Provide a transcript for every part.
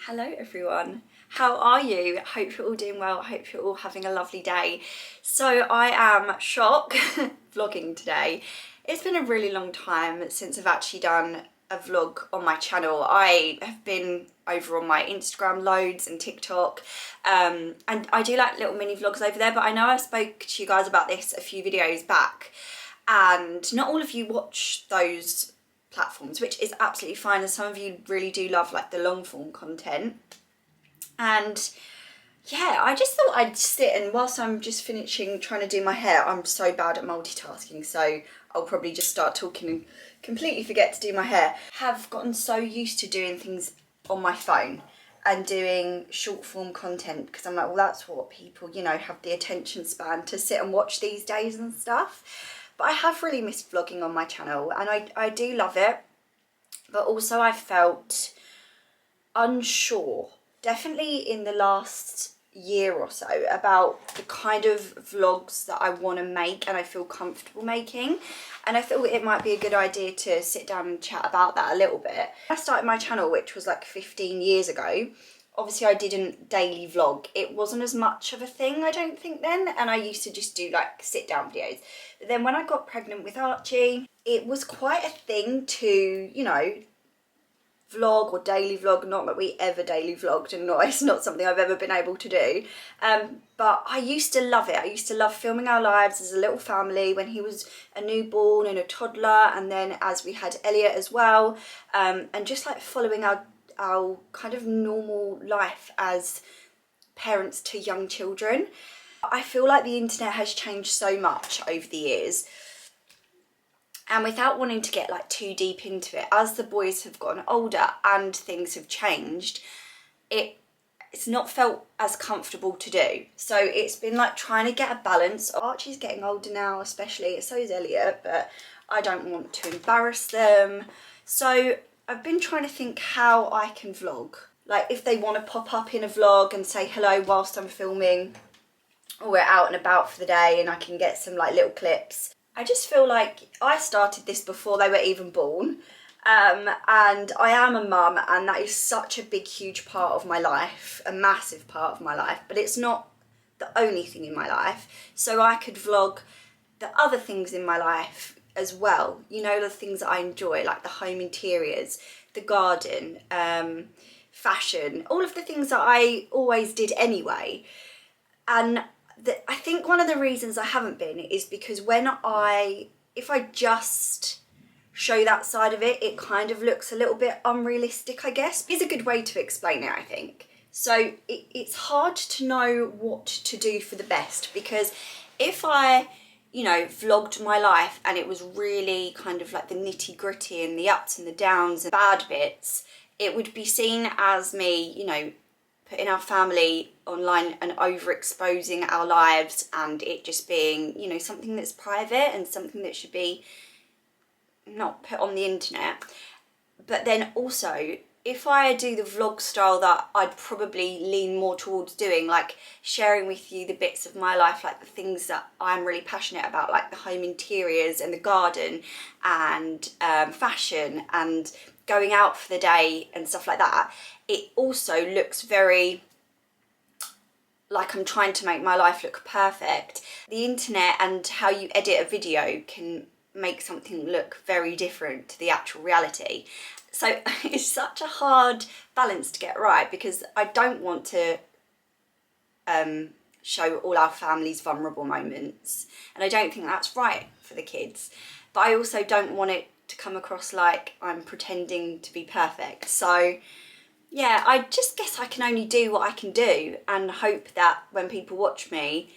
Hello everyone, how are you? Hope you're all doing well, hope you're all having a lovely day. So I am shocked vlogging today. It's been a really long time since I've actually done a vlog on my channel. I have been over on my Instagram loads and TikTok and I do like little mini vlogs over there, but I know I spoke to you guys about this a few videos back and not all of you watch those platforms, which is absolutely fine, and some of you really do love like the long form content. And yeah, I just thought I'd sit, and whilst I'm just finishing trying to do my hair, I'm so bad at multitasking, so I'll probably just start talking and completely forget to do my hair. Have gotten so used to doing things on my phone and doing short form content because I'm like, well, that's what people, you know, have the attention span to sit and watch these days and stuff. But I have really missed vlogging on my channel, and I do love it, but also I felt unsure, definitely in the last year or so, about the kind of vlogs that I want to make and I feel comfortable making. And I thought it might be a good idea to sit down and chat about that a little bit. I started my channel, which was like 15 years ago. Obviously I didn't daily vlog. It wasn't as much of a thing, I don't think, then, and I used to just do like sit down videos. But then when I got pregnant with Archie, it was quite a thing to, you know, vlog or daily vlog. Not that we ever daily vlogged, and it's not something I've ever been able to do, but I used to love it. I used to love filming our lives as a little family when he was a newborn and a toddler, and then as we had Elliot as well, and just like following our kind of normal life as parents to young children. I feel like the internet has changed so much over the years, and without wanting to get like too deep into it, as the boys have gotten older and things have changed, it's not felt as comfortable to do. So it's been like trying to get a balance. Archie's getting older now, especially, so is Elliot, but I don't want to embarrass them. So I've been trying to think how I can vlog. Like if they want to pop up in a vlog and say hello whilst I'm filming, or we're out and about for the day and I can get some like little clips. I just feel like I started this before they were even born, and I am a mum, and that is such a big, huge part of my life, a massive part of my life, but it's not the only thing in my life. So I could vlog the other things in my life as well, you know, the things that I enjoy, like the home interiors, the garden, fashion, all of the things that I always did anyway. And I think one of the reasons I haven't been is because if I just show that side of it, it kind of looks a little bit unrealistic, I guess. It's a good way to explain it, I think. So it's hard to know what to do for the best, because if I, you know, vlogged my life and it was really kind of like the nitty gritty and the ups and the downs and bad bits, it would be seen as me, you know, putting our family online and overexposing our lives, and it just being, you know, something that's private and something that should be not put on the internet. But then also, if I do the vlog style that I'd probably lean more towards doing, like sharing with you the bits of my life, like the things that I'm really passionate about, like the home interiors and the garden and fashion and going out for the day and stuff like that, it also looks very like I'm trying to make my life look perfect. The internet and how you edit a video can make something look very different to the actual reality. So it's such a hard balance to get right, because I don't want to show all our family's vulnerable moments, and I don't think that's right for the kids, but I also don't want it to come across like I'm pretending to be perfect. So yeah, I just guess I can only do what I can do, and hope that when people watch me,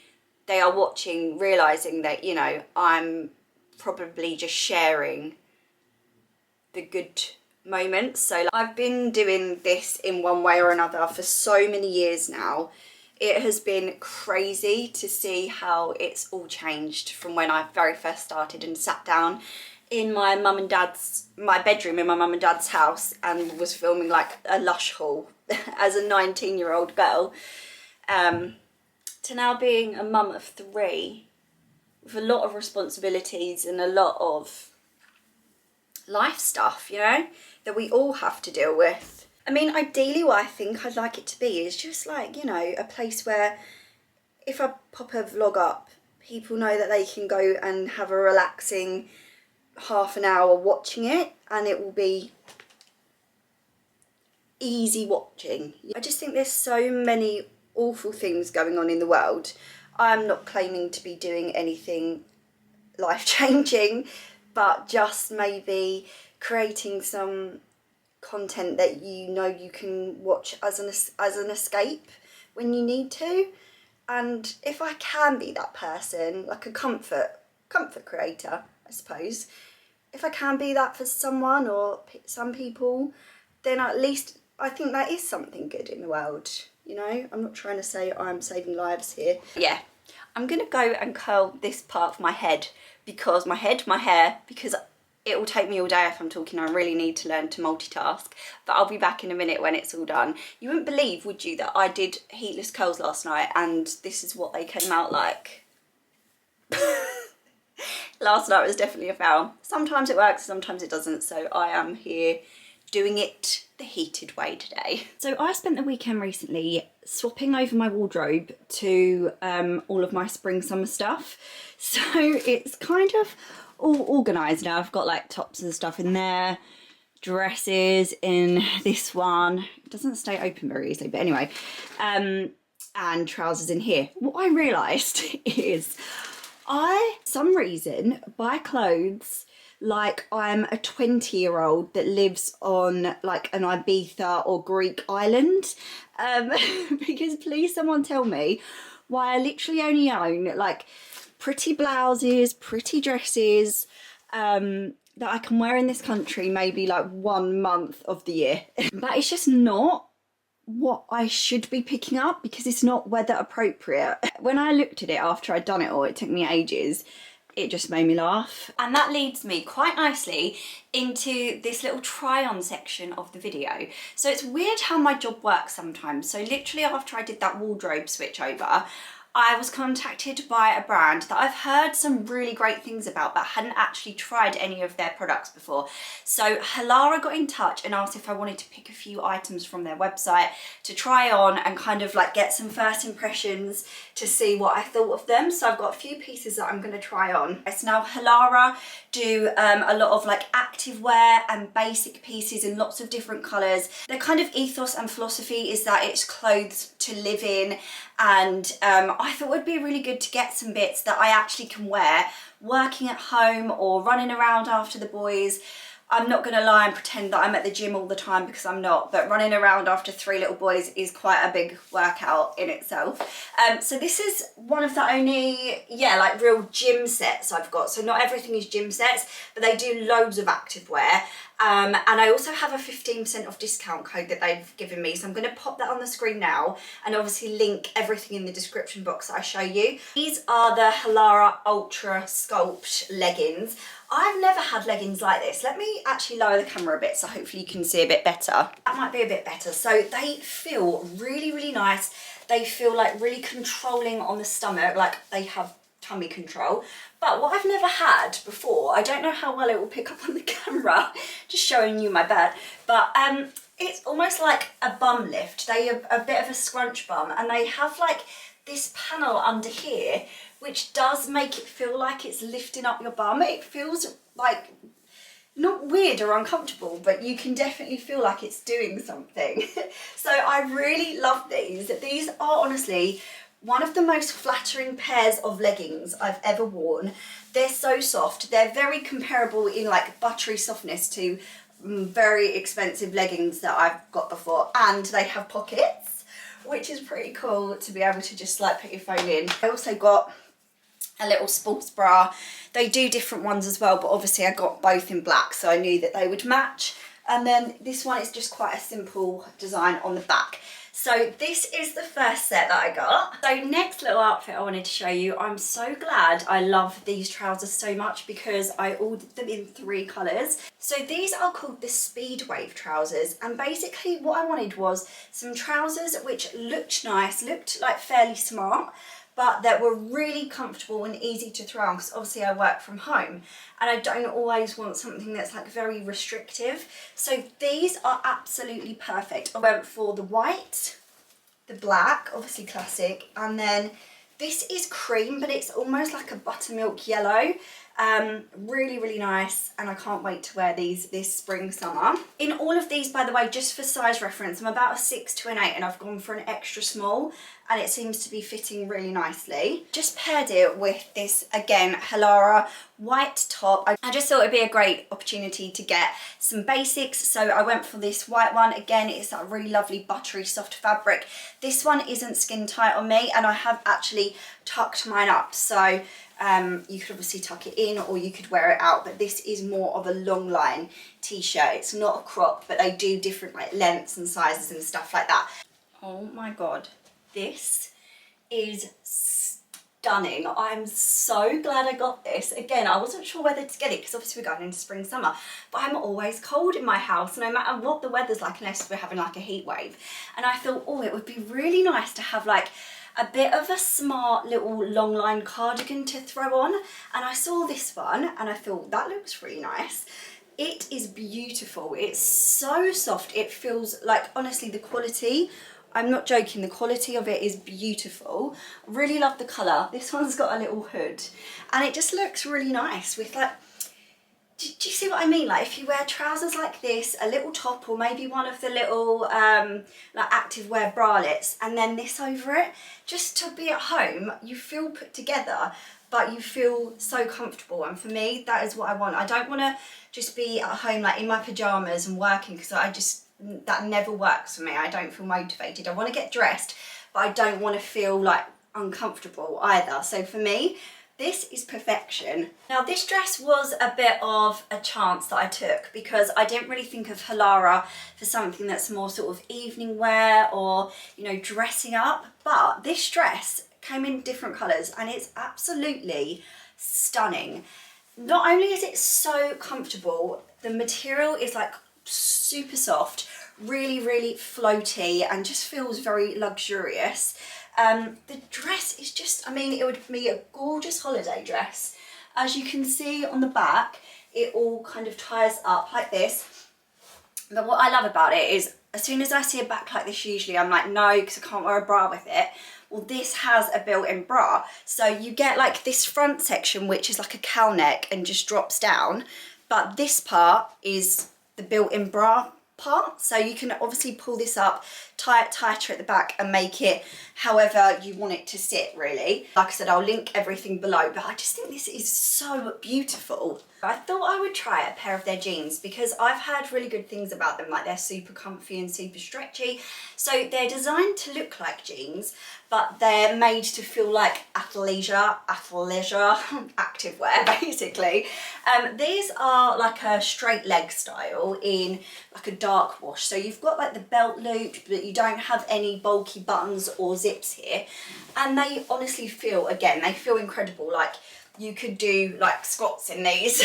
they are watching realising that, you know, I'm probably just sharing the good moments. So I've been doing this in one way or another for so many years now. It has been crazy to see how it's all changed from when I very first started and sat down in my bedroom in my mum and dad's house and was filming like a Lush haul as a 19-year-old girl, to now being a mum of 3 with a lot of responsibilities and a lot of life stuff, you know, that we all have to deal with. I mean, ideally what I think I'd like it to be is just like, you know, a place where if I pop a vlog up, people know that they can go and have a relaxing half an hour watching it, and it will be easy watching. I just think there's so many awful things going on in the world. I'm not claiming to be doing anything life-changing, but just maybe creating some content that you know you can watch as an escape when you need to. And if I can be that person, like a comfort creator, I suppose, if I can be that for someone or some people, then at least I think that is something good in the world, you know? I'm not trying to say I'm saving lives here. Yeah, I'm gonna go and curl this part of my hair, because it will take me all day if I'm talking. I really need to learn to multitask, but I'll be back in a minute when it's all done. You wouldn't believe, would you, that I did heatless curls last night and this is what they came out like. Last night was definitely a fail. Sometimes it works, sometimes it doesn't, so I am here doing it the heated way today. So I spent the weekend recently swapping over my wardrobe to all of my spring summer stuff. So it's kind of all organised now. I've got like tops and stuff in there, dresses in this one. It doesn't stay open very easily, but anyway, and trousers in here. What I realised is some reason, buy clothes like I'm a 20-year-old that lives on like an Ibiza or Greek island. Because please someone tell me why I literally only own like pretty blouses, pretty dresses that I can wear in this country maybe like 1 month of the year. That is just not what I should be picking up, because it's not weather appropriate. When I looked at it after I'd done it all, it took me ages, it just made me laugh. And that leads me quite nicely into this little try on section of the video. So it's weird how my job works sometimes. So literally after I did that wardrobe switch over, I was contacted by a brand that I've heard some really great things about but hadn't actually tried any of their products before. So Halara got in touch and asked if I wanted to pick a few items from their website to try on and kind of like get some first impressions to see what I thought of them. So I've got a few pieces that I'm going to try on. So now Halara do a lot of like active wear and basic pieces in lots of different colours. Their kind of ethos and philosophy is that it's clothes to live in, and I thought it would be really good to get some bits that I actually can wear working at home or running around after the boys. I'm not going to lie and pretend that I'm at the gym all the time, because I'm not, but running around after 3 little boys is quite a big workout in itself. So this is one of the only, like real gym sets I've got. So not everything is gym sets, but they do loads of activewear. And I also have a 15% off discount code that they've given me. So I'm going to pop that on the screen now and obviously link everything in the description box that I show you. These are the Halara Ultra Sculpt leggings. I've never had leggings like this. Let me actually lower the camera a bit so hopefully you can see a bit better. That might be a bit better. So they feel really, really nice. They feel like really controlling on the stomach, like they have tummy control. But what I've never had before, I don't know how well it will pick up on the camera, just showing you my bed, but it's almost like a bum lift. They have a bit of a scrunch bum, and they have like this panel under here which does make it feel like it's lifting up your bum. It feels like not weird or uncomfortable, but you can definitely feel like it's doing something. So I really love these. These are honestly one of the most flattering pairs of leggings I've ever worn. They're so soft. They're very comparable in like buttery softness to very expensive leggings that I've got before, and they have pockets, which is pretty cool to be able to just like put your phone in. I also got a little sports bra. They do different ones as well, but obviously I got both in black, so I knew that they would match. And then this one is just quite a simple design on the back. So this is the first set that I got. So next little outfit I wanted to show you. I'm so glad I love these trousers so much because I ordered them in 3 colours. So these are called the Speed Wave trousers, and basically what I wanted was some trousers which looked nice, looked like fairly smart, but that were really comfortable and easy to throw on, because obviously I work from home and I don't always want something that's like very restrictive. So these are absolutely perfect. I went for the white, the black, obviously classic, and then this is cream, but it's almost like a buttermilk yellow. Really, really nice, and I can't wait to wear these this spring, summer. In all of these, by the way, just for size reference, I'm about a 6 to an 8, and I've gone for an extra small, and it seems to be fitting really nicely. Just paired it with this, again, Halara white top. I just thought it'd be a great opportunity to get some basics, so I went for this white one. Again, it's that really lovely buttery soft fabric. This one isn't skin tight on me, and I have actually tucked mine up, so you could obviously tuck it in or you could wear it out, but this is more of a long line t-shirt. It's not a crop, but they do different like lengths and sizes and stuff like that. Oh my god, this is stunning. I'm so glad I got this. Again, I wasn't sure whether to get it because obviously we're going into spring, summer, but I'm always cold in my house no matter what the weather's like, unless we're having like a heat wave. And I thought, oh, it would be really nice to have like a bit of a smart little long line cardigan to throw on, and I saw this one and I thought that looks really nice. It is beautiful. It's so soft. It feels like, honestly, the quality, I'm not joking, the quality of it is beautiful. Really love the colour. This one's got a little hood and it just looks really nice with like, do you see what I mean? Like if you wear trousers like this, a little top, or maybe one of the little like activewear bralettes, and then this over it, just to be at home, you feel put together, but you feel so comfortable. And for me, that is what I want. I don't want to just be at home like in my pajamas and working, because that never works for me. I don't feel motivated. I want to get dressed, but I don't want to feel like uncomfortable either. So for me, this is perfection. Now this dress was a bit of a chance that I took, because I didn't really think of Halara for something that's more sort of evening wear or, you know, dressing up. But this dress came in different colours and it's absolutely stunning. Not only is it so comfortable, the material is like super soft, really, really floaty, and just feels very luxurious. The dress is just, I mean, it would be a gorgeous holiday dress. As you can see on the back, it all kind of ties up like this. But what I love about it is, as soon as I see a back like this, usually I'm like, no, because I can't wear a bra with it. Well, this has a built-in bra. So you get like this front section, which is like a cowl neck and just drops down. But this part is the built-in bra part, so you can obviously pull this up, tie it tighter at the back and make it however you want it to sit, really. Like I said, I'll link everything below, but I just think this is so beautiful. I thought I would try a pair of their jeans because I've heard really good things about them, like they're super comfy and super stretchy. So they're designed to look like jeans, but they're made to feel like athleisure activewear, basically. These are like a straight leg style in like a dark wash. So you've got like the belt loop, but you don't have any bulky buttons or zips here. And they honestly feel, again, they feel incredible. Like you could do like squats in these.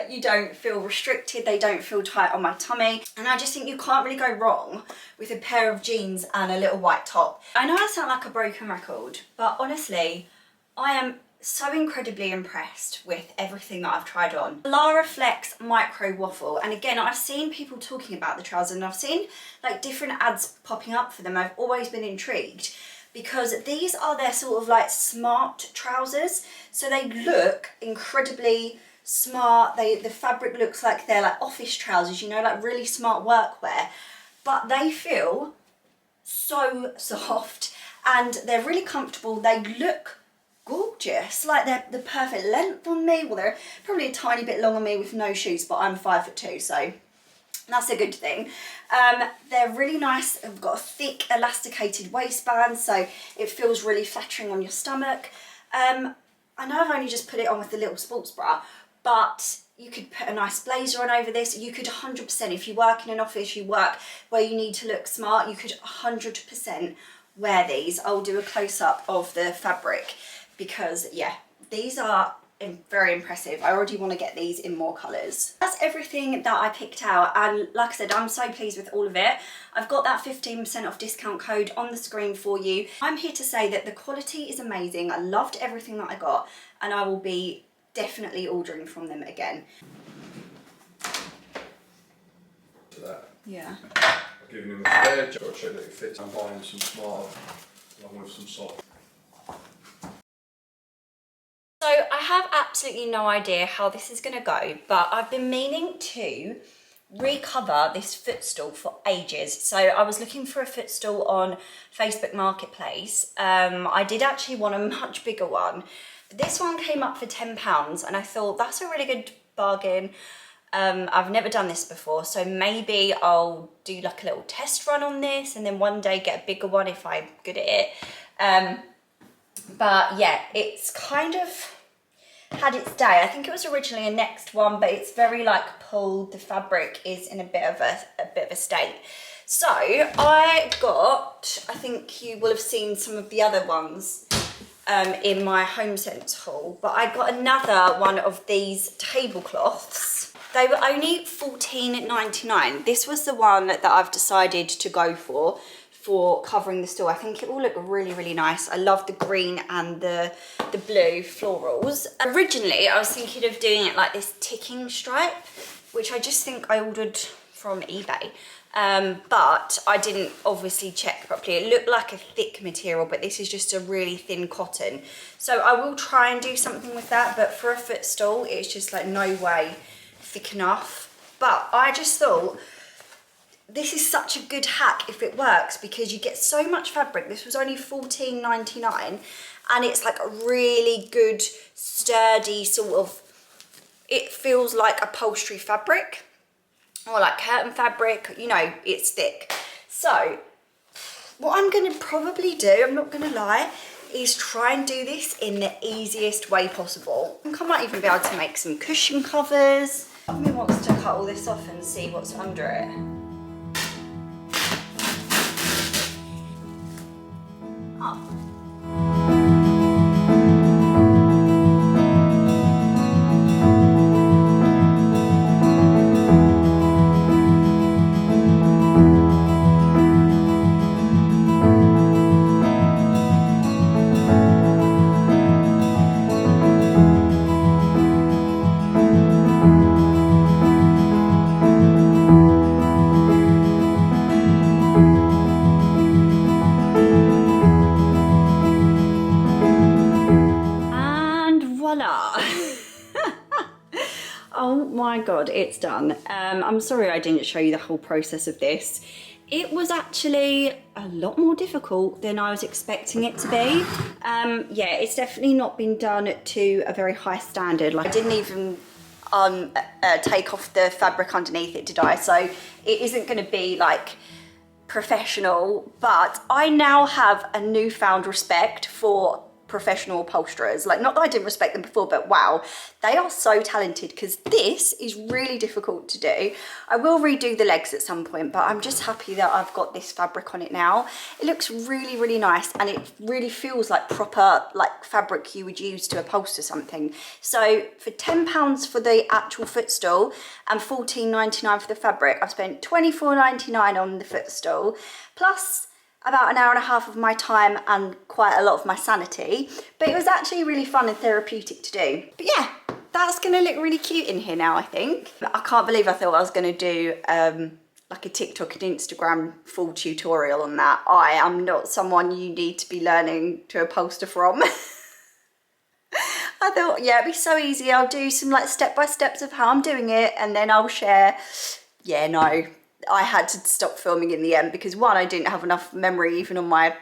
You don't feel restricted, they don't feel tight on my tummy. And I just think you can't really go wrong with a pair of jeans and a little white top. I know I sound like a broken record, but honestly, I am so incredibly impressed with everything that I've tried on. Lara Flex Micro Waffle, and again, I've seen people talking about the trousers and I've seen like different ads popping up for them. I've always been intrigued because these are their sort of like smart trousers. So they look incredibly smart. The fabric looks like they're like office trousers, you know, like really smart workwear, but they feel so soft and they're really comfortable. They look gorgeous, like they're the perfect length on me. Well, they're probably a tiny bit long on me with no shoes, but I'm 5'2", so that's a good thing. They're really nice. They've got a thick elasticated waistband, so it feels really flattering on your stomach. I know I've only just put it on with the little sports bra, but you could put a nice blazer on over this. You could 100%, if you work in an office, you work where you need to look smart, you could 100% wear these. I'll do a close-up of the fabric because, yeah, these are very impressive. I already want to get these in more colours. That's everything that I picked out, and like I said, I'm so pleased with all of it. I've got that 15% off discount code on the screen for you. I'm here to say that the quality is amazing. I loved everything that I got, and I will be definitely ordering from them again. That. Yeah. I've given him a fair job to check that it fits. I'm buying some smart along with some socks. So I have absolutely no idea how this is going to go, but I've been meaning to recover this Footstool for ages. So I was looking for a Footstool on Facebook Marketplace. I did actually want a much bigger one, but this one came up for £10, and I thought that's a really good bargain. I've never done this before, so maybe I'll do like a little test run on this and then one day get a bigger one if I'm good at it. But yeah, it's kind of had its day. I think it was originally a next one, but it's very like pulled. The fabric is in a bit of a state. So I think you will have seen some of the other ones in my HomeSense haul, but I got another one of these tablecloths. They were only $14.99. This was the one that I've decided to go for covering the store. I think it will look really, really nice. I love the green and the blue florals. Originally, I was thinking of doing it like this ticking stripe, which I just think I ordered from eBay. But I didn't obviously check properly. It looked like a thick material, but this is just a really thin cotton. So I will try and do something with that, but for a Footstool, it's just like no way thick enough. But I just thought, this is such a good hack if it works, because you get so much fabric. This was only $14.99, and it's like a really good, sturdy sort of, it feels like upholstery fabric or like curtain fabric, you know, it's thick. So what I'm gonna probably do, I'm not gonna lie, is try and do this in the easiest way possible. I think I might even be able to make some cushion covers. Somebody wants to cut all this off and see what's under it. Oh. Oh my god, it's done. I'm sorry I didn't show you the whole process of this. It was actually a lot more difficult than I was expecting it to be. Yeah, it's definitely not been done to a very high standard. Like, I didn't even take off the fabric underneath it, did I? So it isn't going to be like professional, but I now have a newfound respect for professional upholsterers. Like, not that I didn't respect them before, but wow, they are so talented, because this is really difficult to do. I will redo the legs at some point, but I'm just happy that I've got this fabric on it now. It looks really, really nice, and it really feels like proper like fabric you would use to upholster something. So for £10 for the actual Footstool and $14.99 for the fabric, I've spent $24.99 on the Footstool, plus about an hour and a half of my time and quite a lot of my sanity. But it was actually really fun and therapeutic to do. But yeah, that's gonna look really cute in here now, I think. I can't believe I thought I was gonna do like a TikTok and Instagram full tutorial on that. I am not someone you need to be learning to upholster from. I thought, yeah, it'd be so easy. I'll do some like step-by-steps of how I'm doing it, and then I'll share. Yeah, no. I had to stop filming in the end because, one, I didn't have enough memory even on my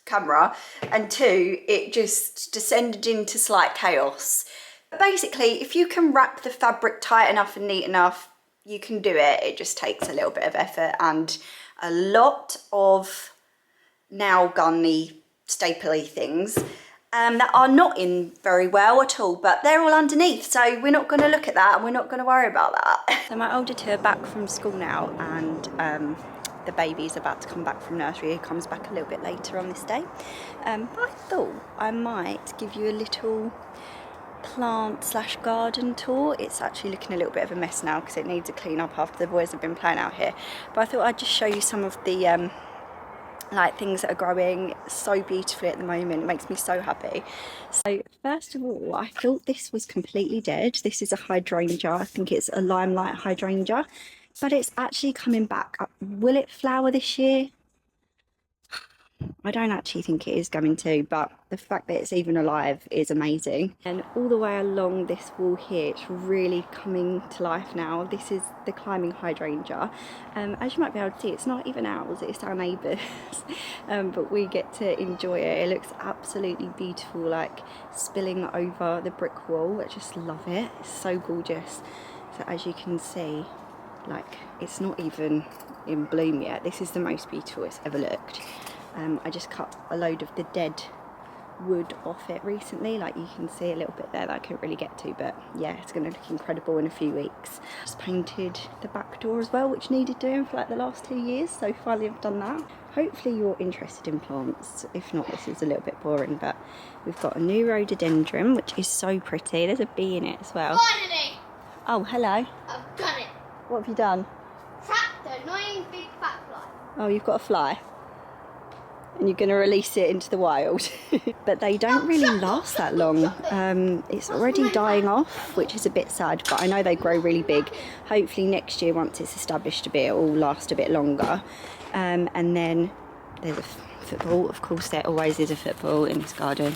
camera, and two, it just descended into slight chaos. But basically, if you can wrap the fabric tight enough and neat enough, you can do it. It just takes a little bit of effort and a lot of nail gunny, stapley things that are not in very well at all, but they're all underneath, so we're not going to look at that and we're not going to worry about that. So my older two are back from school now, and the baby's about to come back from nursery. He comes back a little bit later on this day. But I thought I might give you a little plant slash garden tour. It's actually looking a little bit of a mess now because it needs a clean up after the boys have been playing out here. But I thought I'd just show you some of the like things that are growing so beautifully at the moment. It makes me so happy. So first of all, I thought this was completely dead. This is a hydrangea. I think it's a limelight hydrangea, but it's actually coming back. Will it flower this year? I don't actually think it is going to, but the fact that it's even alive is amazing. And all the way along this wall here, it's really coming to life now. This is the climbing hydrangea. As you might be able to see, it's not even ours, it's our neighbours. But we get to enjoy it. It looks absolutely beautiful, like spilling over the brick wall. I just love it. It's so gorgeous. So as you can see, like, it's not even in bloom yet. This is the most beautiful it's ever looked. I just cut a load of the dead wood off it recently, like you can see a little bit there that I couldn't really get to, but yeah, it's going to look incredible in a few weeks. Just painted the back door as well, which needed doing for like the last 2 years, so finally I've done that. Hopefully you're interested in plants. If not, this is a little bit boring, but we've got a new rhododendron, which is so pretty. There's a bee in it as well. Finally! Oh, hello. I've done it. What have you done? Trapped the annoying big fat fly. Oh, you've got a fly. And you're going to release it into the wild. But they don't really last that long. It's already dying off, which is a bit sad, but I know they grow really big. Hopefully next year, once it's established a bit, it will last a bit longer. And then there's a football. Of course, there always is a football in this garden.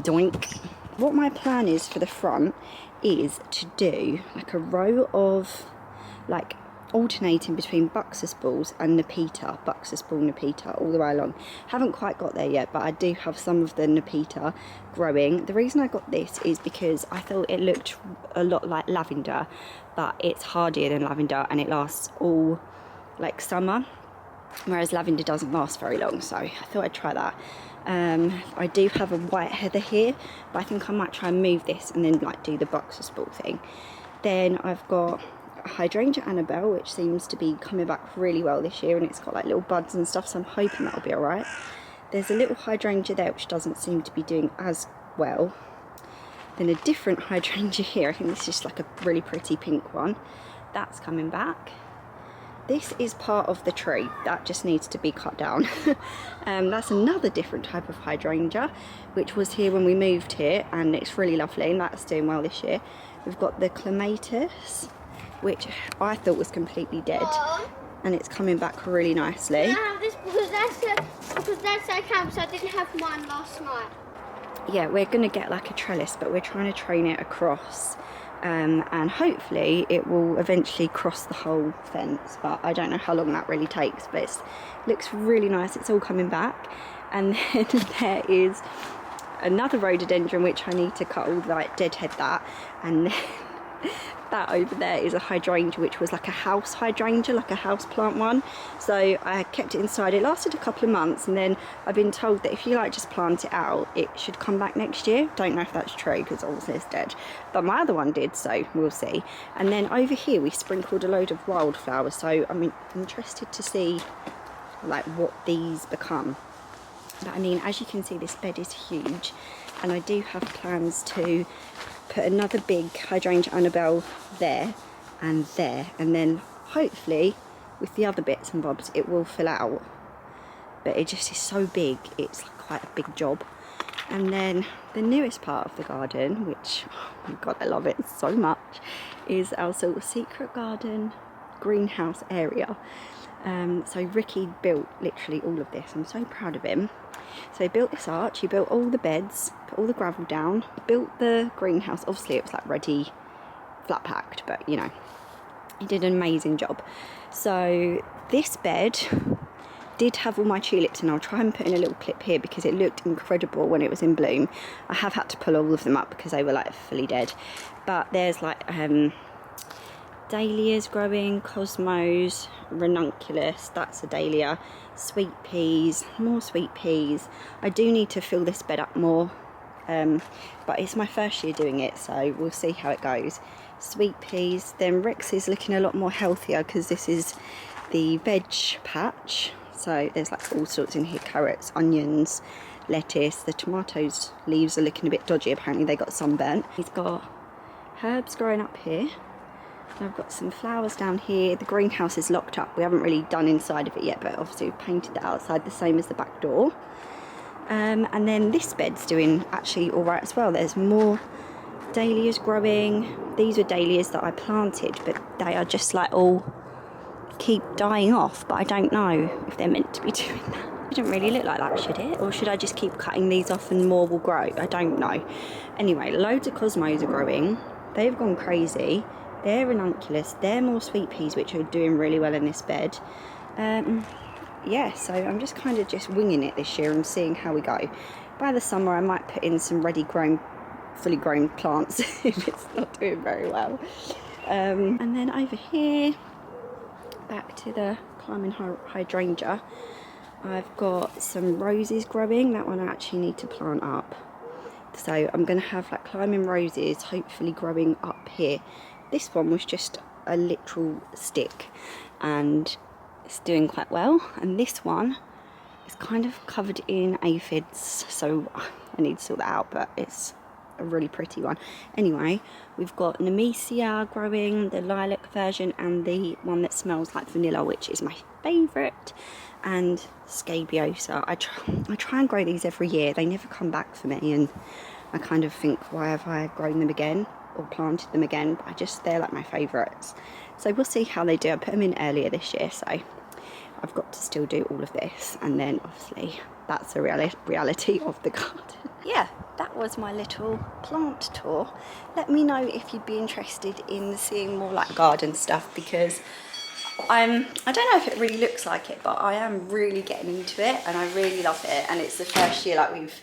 Doink. What my plan is for the front is to do like a row of like alternating between Buxus balls and Nepeta, Buxus ball Nepeta all the way along. Haven't quite got there yet, but I do have some of the Nepeta growing. The reason I got this is because I thought it looked a lot like lavender, but it's hardier than lavender and it lasts all like summer, whereas lavender doesn't last very long, so I thought I'd try that. I do have a white heather here, but I think I might try and move this and then like do the Buxus ball thing. Then I've got hydrangea Annabelle, which seems to be coming back really well this year, and it's got like little buds and stuff, so I'm hoping that'll be alright. There's a little hydrangea there which doesn't seem to be doing as well. Then a different hydrangea here, I think this is just like a really pretty pink one, that's coming back. This is part of the tree that just needs to be cut down. That's another different type of hydrangea which was here when we moved here, and it's really lovely and that's doing well this year. We've got the clematis, which I thought was completely dead, and it's coming back really nicely. I have this because that's our camp, so I didn't have mine last night. Yeah, we're going to get like a trellis, but we're trying to train it across, and hopefully it will eventually cross the whole fence, but I don't know how long that really takes, but it looks really nice. It's all coming back. And then there is another rhododendron which I need to cut all like deadhead that, and then that over there is a hydrangea which was like a house hydrangea, like a house plant one, so I kept it inside. It lasted a couple of months, and then I've been told that if you like just plant it out, it should come back next year. Don't know if that's true because obviously it's dead, but my other one did, so we'll see. And then over here we sprinkled a load of wildflowers, so I'm interested to see like what these become. But I mean, as you can see, this bed is huge, and I do have plans to put another big hydrangea Annabelle there, and then hopefully with the other bits and bobs it will fill out, but it just is so big, it's quite a big job. And then the newest part of the garden, which, oh my god, I love it so much, is our sort of secret garden greenhouse area. So Ricky built literally all of this. I'm so proud of him. So he built this arch, he built all the beds, put all the gravel down, built the greenhouse. Obviously it was like ready, flat packed, but you know, he did an amazing job. So this bed did have all my tulips, and I'll try and put in a little clip here because it looked incredible when it was in bloom. I have had to pull all of them up because they were like fully dead. But there's like dahlias growing, cosmos, ranunculus, that's a dahlia, sweet peas, more sweet peas. I do need to fill this bed up more, but it's my first year doing it, so we'll see how it goes. Sweet peas. Then Rex is looking a lot more healthier because this is the veg patch, so there's like all sorts in here, carrots, onions, lettuce. The tomatoes leaves are looking a bit dodgy, apparently they got sunburnt. He's got herbs growing up here. I've got some flowers down here. The greenhouse is locked up. We haven't really done inside of it yet, but obviously we've painted the outside the same as the back door. And then this bed's doing actually all right as well. There's more dahlias growing. These were dahlias that I planted, but they are just like all keep dying off, but I don't know if they're meant to be doing that. It doesn't really look like that, should it? Or should I just keep cutting these off and more will grow? I don't know. Anyway, loads of cosmos are growing. They've gone crazy. They're ranunculus. They're more sweet peas, which are doing really well in this bed. Yeah, so I'm just kind of just winging it this year and seeing how we go. By the summer, I might put in some fully grown plants if it's not doing very well. And then over here, back to the climbing hydrangea, I've got some roses growing. That one I actually need to plant up. So I'm going to have like climbing roses hopefully growing up here. This one was just a literal stick and it's doing quite well, and this one is kind of covered in aphids, so I need to sort that out, but it's a really pretty one. Anyway, we've got Nemesia growing, the lilac version, and the one that smells like vanilla, which is my favourite, and Scabiosa. I try and grow these every year. They never come back for me, and I kind of think, why have I grown them again or planted them again? But they're like my favourites. So we'll see how they do. I put them in earlier this year, so I've got to still do all of this, and then obviously that's the reality of the garden. Yeah, that was my little plant tour. Let me know if you'd be interested in seeing more like garden stuff, because I don't know if it really looks like it, but I am really getting into it and I really love it, and it's the first year like we've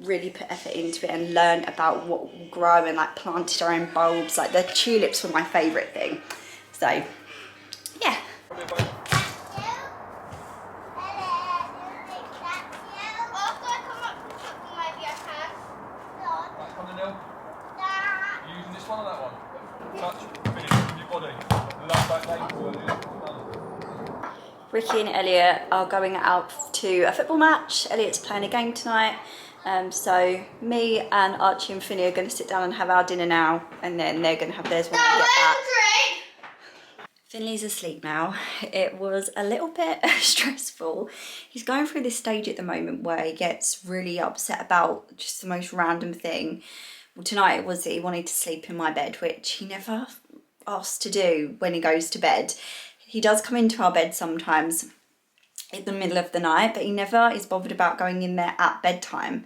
really put effort into it and learned about what will grow and like planted our own bulbs. Like the tulips were my favourite thing. So yeah. Using this one or that one? Touch, finish with your body. The last back leg forward. Ricky and Elliot are going out to a football match. Elliot's playing a game tonight. So me and Archie and Finny are going to sit down and have our dinner now, and then they're going to have theirs when they get back. Finley's asleep now. It was a little bit stressful. He's going through this stage at the moment where he gets really upset about just the most random thing. Well, tonight it was that he wanted to sleep in my bed, which he never asks to do when he goes to bed. He does come into our bed sometimes in the middle of the night, but he never is bothered about going in there at bedtime.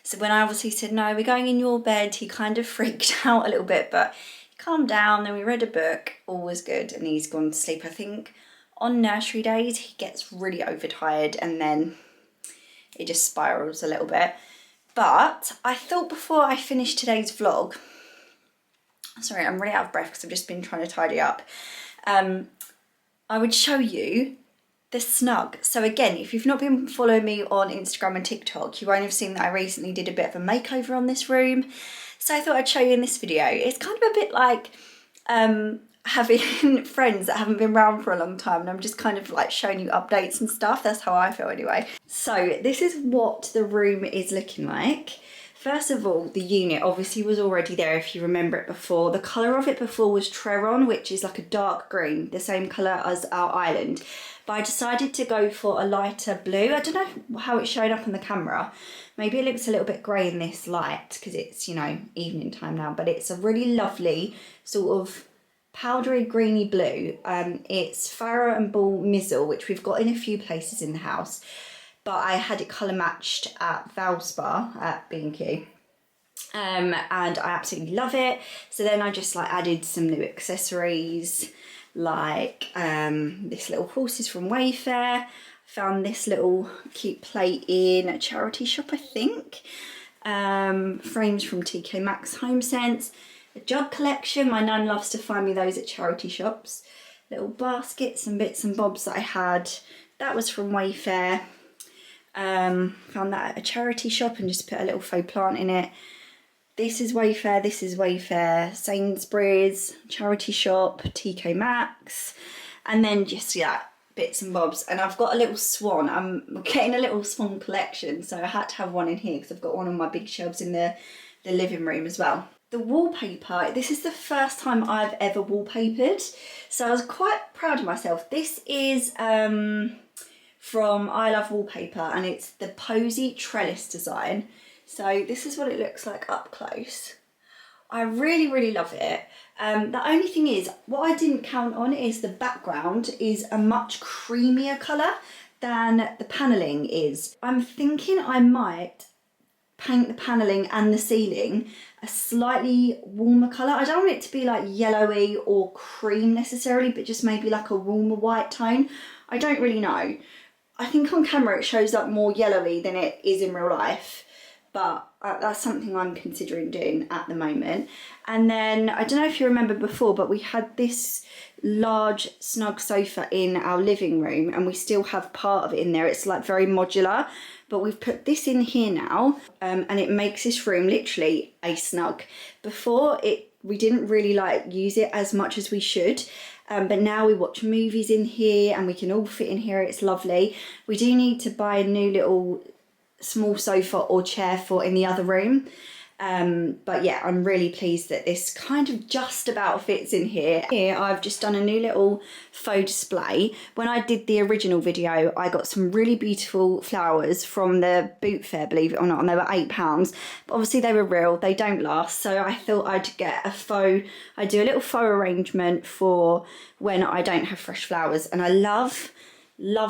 So when I obviously said, no, we're going in your bed, he kind of freaked out a little bit, but he calmed down. Then we read a book, all was good, and he's gone to sleep. I think on nursery days, he gets really overtired and then it just spirals a little bit. But I thought before I finish today's vlog, sorry, I'm really out of breath because I've just been trying to tidy up, I would show you the Snug. So again, if you've not been following me on Instagram and TikTok, you won't have seen that I recently did a bit of a makeover on this room. So I thought I'd show you in this video. It's kind of a bit like having friends that haven't been around for a long time, and I'm just kind of like showing you updates and stuff. That's how I feel anyway. So this is what the room is looking like. First of all, the unit obviously was already there if you remember it before. The colour of it before was Treron, which is like a dark green, the same colour as our island. But I decided to go for a lighter blue. I don't know how it's showing up on the camera. Maybe it looks a little bit grey in this light because it's, you know, evening time now. But it's a really lovely sort of powdery greeny blue. It's Farrow and Ball Mizzle, which we've got in a few places in the house. But I had it colour matched at Valspar at B&Q. And I absolutely love it. So then I just like added some new accessories, like this little horse is from Wayfair. Found this little cute plate in a charity shop, I think. Frames from TK Maxx Home Sense. A jug collection, my nan loves to find me those at charity shops. Little baskets and bits and bobs that I had. That was from Wayfair. Found that at a charity shop and just put a little faux plant in it. This is Wayfair, this is Wayfair, Sainsbury's, charity shop, TK Maxx, and then just, yeah, bits and bobs, and I've got a little swan. I'm getting a little swan collection, so I had to have one in here because I've got one on my big shelves in the living room as well. The wallpaper, this is the first time I've ever wallpapered, so I was quite proud of myself. This is from I Love Wallpaper, and it's the Posy Trellis design. So this is what it looks like up close. I really, really love it. The only thing is, what I didn't count on is the background is a much creamier colour than the panelling is. I'm thinking I might paint the panelling and the ceiling a slightly warmer colour. I don't want it to be like yellowy or cream necessarily, but just maybe like a warmer white tone. I don't really know. I think on camera it shows up more yellowy than it is in real life, but that's something I'm considering doing at the moment. And then, I don't know if you remember before, but we had this large Snug sofa in our living room, and we still have part of it in there. It's like very modular, but we've put this in here now, and it makes this room literally a Snug. Before, we didn't really like use it as much as we should, but now we watch movies in here and we can all fit in here. It's lovely. We do need to buy a new little small sofa or chair for in the other room, but yeah, I'm really pleased that this kind of just about fits in here. Here I've just done a new little faux display. When I did the original video, I got some really beautiful flowers from the boot fair, believe it or not, and they were £8, but obviously they were real, they don't last, so I thought I'd get a faux, I'd do a little faux arrangement for when I don't have fresh flowers. And I love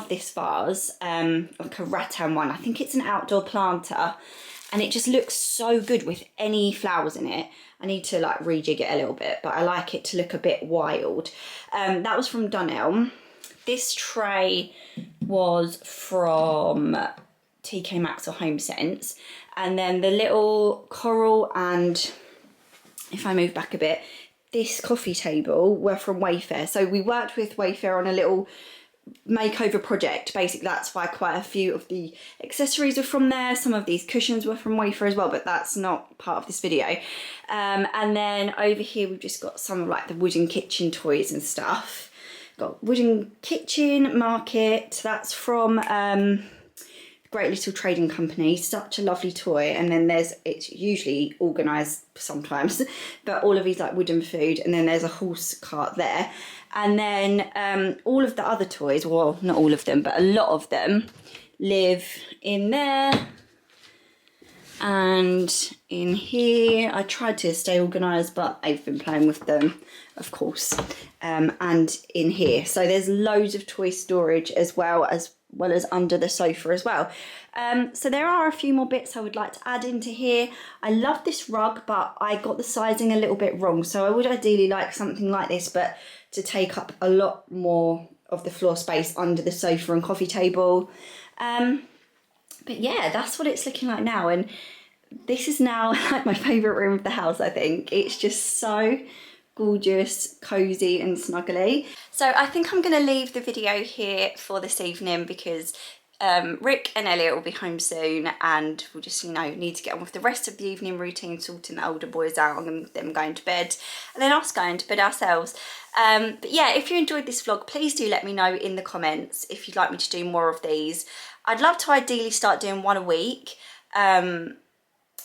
this vase, like a rattan one. I think it's an outdoor planter, and it just looks so good with any flowers in it. I need to like rejig it a little bit, but I like it to look a bit wild. That was from Denim. This tray was from TK Maxx or Home Sense, and then the little coral, and if I move back a bit, this coffee table were from Wayfair. So we worked with Wayfair on a little makeover project. Basically, that's why quite a few of the accessories were from there. Some of these cushions were from Wayfair as well, but that's not part of this video. And then over here we've just got some of like the wooden kitchen toys and stuff. Got wooden kitchen market, that's from Great Little Trading Company. Such a lovely toy. And then it's usually organised sometimes, but all of these like wooden food, and then there's a horse cart there. And then all of the other toys, well, not all of them, but a lot of them live in there and in here. I tried to stay organised, but I've been playing with them, of course, and in here. So there's loads of toy storage as well as under the sofa as well. So there are a few more bits I would like to add into here. I love this rug, but I got the sizing a little bit wrong. So I would ideally like something like this, but to take up a lot more of the floor space under the sofa and coffee table. But yeah, that's what it's looking like now. And this is now like my favourite room of the house, I think. It's just so gorgeous, cozy and snuggly. So I think I'm going to leave the video here for this evening because Rick and Elliot will be home soon, and we'll just, you know, need to get on with the rest of the evening routine, sorting the older boys out and them going to bed, and then us going to bed ourselves. But yeah, if you enjoyed this vlog, please do let me know in the comments if you'd like me to do more of these. I'd love to ideally start doing one a week,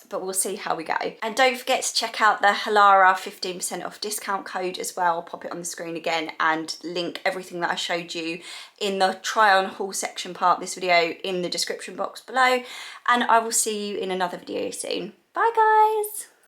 but we'll see how we go. And don't forget to check out the Halara 15% off discount code as well. I'll pop it on the screen again and link everything that I showed you in the try on haul section part of this video in the description box below. And I will see you in another video soon. Bye guys.